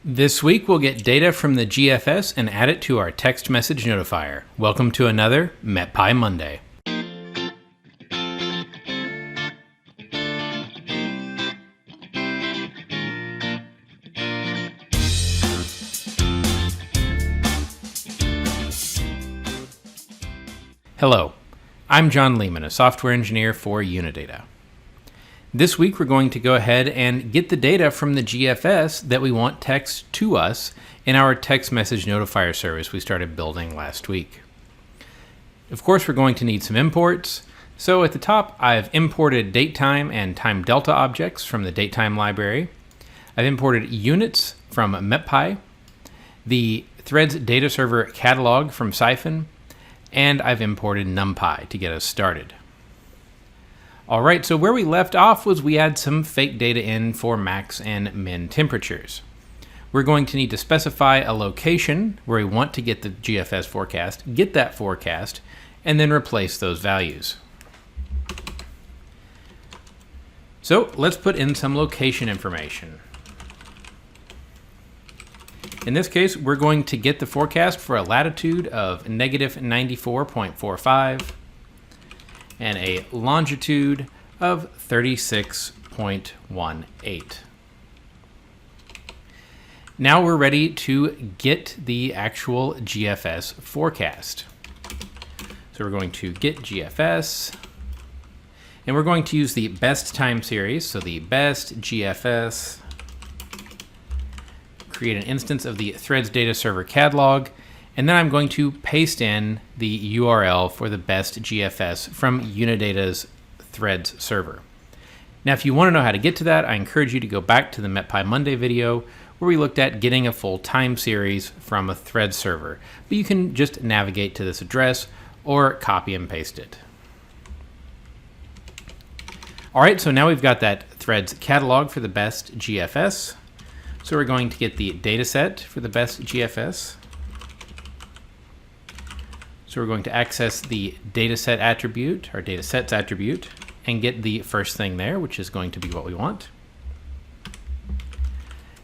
This week we'll get data from the GFS and add it to our text message notifier. Welcome to another MetPy Monday. Hello, I'm John Lehman, a software engineer for Unidata. This week we're going to go ahead and get the data from the GFS that we want text to us in our text message notifier service we started building last week. Of course, we're going to need some imports. So at the top, I've imported datetime and time delta objects from the datetime library. I've imported units from MetPy, the threads data server catalog from Siphon, and I've imported NumPy to get us started. All right, so where we left off was we had some fake data in for max and min temperatures. We're going to need to specify a location where we want to get the GFS forecast, get that forecast, and then replace those values. So let's put in some location information. In this case, we're going to get the forecast for a latitude of negative 94.45 and a longitude of 36.18. Now we're ready to get the actual GFS forecast. So we're going to get GFS, and we're going to use the best time series, so the best GFS, create an instance of the threads data server catalog, and then I'm going to paste in the URL for the best GFS from Unidata's threads server. Now, if you want to know how to get to that, I encourage you to go back to the MetPy Monday video where we looked at getting a full time series from a thread server. But you can just navigate to this address or copy and paste it. All right, so now we've got that threads catalog for the best GFS. So we're going to get the data set for the best GFS. So we're going to access the dataset attribute, our datasets attribute, and get the first thing there, which is going to be what we want.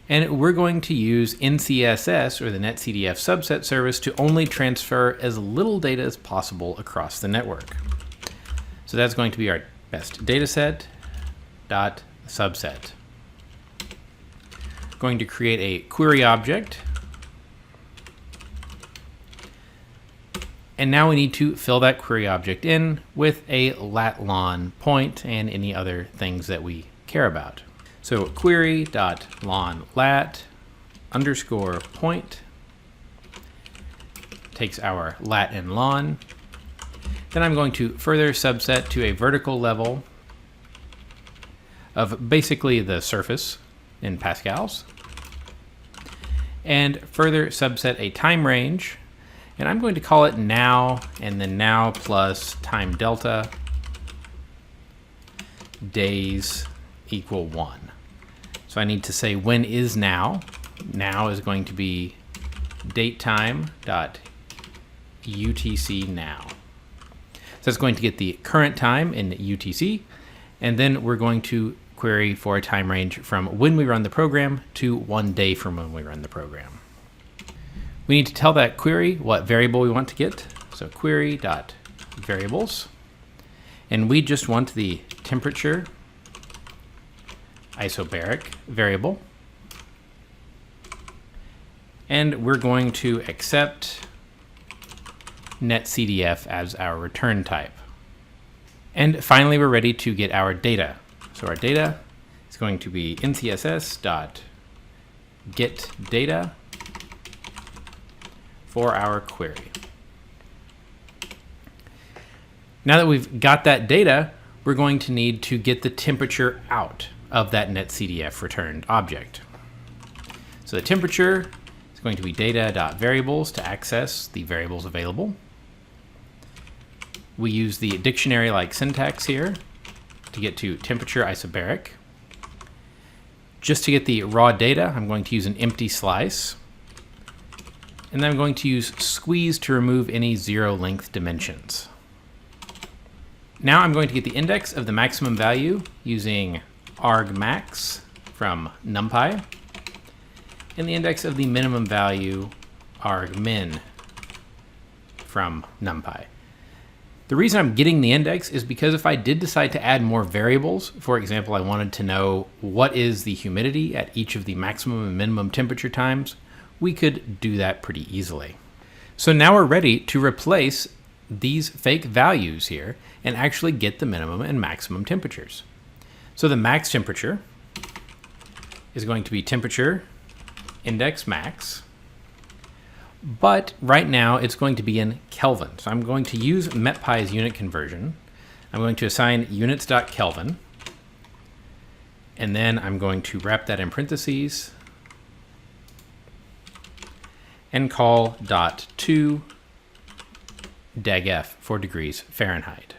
And we're going to use NCSS, or the NetCDF subset service, to only transfer as little data as possible across the network. So that's going to be our best dataset dot subset. Going to create a query object. And now we need to fill that query object in with a lat.lon point and any other things that we care about. So query.lonLat underscore point takes our lat and lon. Then I'm going to further subset to a vertical level of basically the surface in pascals, and further subset a time range. And I'm going to call it now, and then now plus time delta days equal 1. So I need to say when is now. Now is going to be datetime dot UTC now. So it's going to get the current time in UTC, and then we're going to query for a time range from when we run the program to 1 day from when we run the program. We need to tell that query what variable we want to get. So query.variables. And we just want the temperature isobaric variable. And we're going to accept netcdf as our return type. And finally, we're ready to get our data. So our data is going to be ncss.getData for our query. Now that we've got that data, we're going to need to get the temperature out of that netcdf returned object. So the temperature is going to be data.variables to access the variables available. We use the dictionary-like syntax here to get to temperature isobaric. Just to get the raw data, I'm going to use an empty slice. And then I'm going to use squeeze to remove any zero length dimensions. Now I'm going to get the index of the maximum value using argmax from NumPy. and the index of the minimum value argmin from NumPy. The reason I'm getting the index is because if I did decide to add more variables, for example, I wanted to know what is the humidity at each of the maximum and minimum temperature times, we could do that pretty easily. So now we're ready to replace these fake values here and actually get the minimum and maximum temperatures. So the max temperature is going to be temperature index max, but right now it's going to be in Kelvin. So I'm going to use MetPy's unit conversion. I'm going to assign units.kelvin, and then I'm going to wrap that in parentheses and call .to degf for degrees Fahrenheit.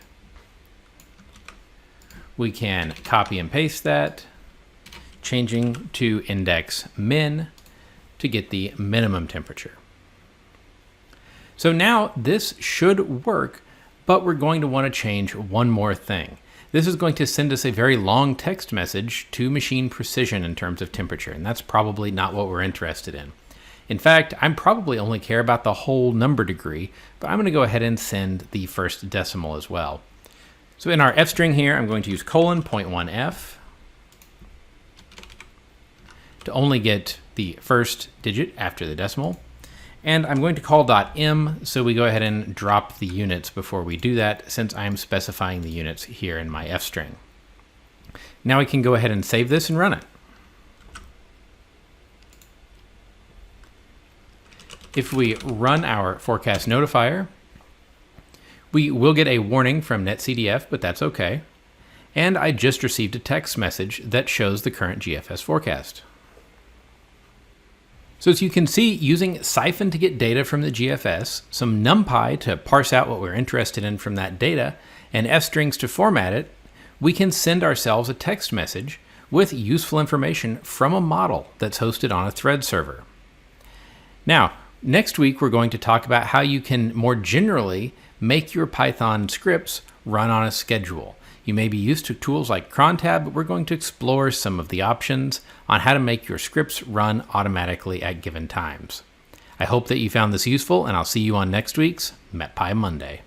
We can copy and paste that, changing to index min to get the minimum temperature. So now this should work, but we're going to want to change one more thing. This is going to send us a very long text message to machine precision in terms of temperature, and that's probably not what we're interested in. In fact, I probably only care about the whole number degree, but I'm going to go ahead and send the first decimal as well. So in our f string here, I'm going to use :.1f to only get the first digit after the decimal. And I'm going to call .m, so we go ahead and drop the units before we do that, since I'm specifying the units here in my f string. Now we can go ahead and save this and run it. If we run our forecast notifier, we will get a warning from netcdf, but that's okay. And I just received a text message that shows the current GFS forecast. So as you can see, using Siphon to get data from the GFS, some NumPy to parse out what we're interested in from that data, and fstrings to format it, we can send ourselves a text message with useful information from a model that's hosted on a thread server. Now, next week we're going to talk about how you can more generally make your Python scripts run on a schedule. You may be used to tools like crontab, but we're going to explore some of the options on how to make your scripts run automatically at given times. I hope that you found this useful, and I'll see you on next week's MetPy Monday.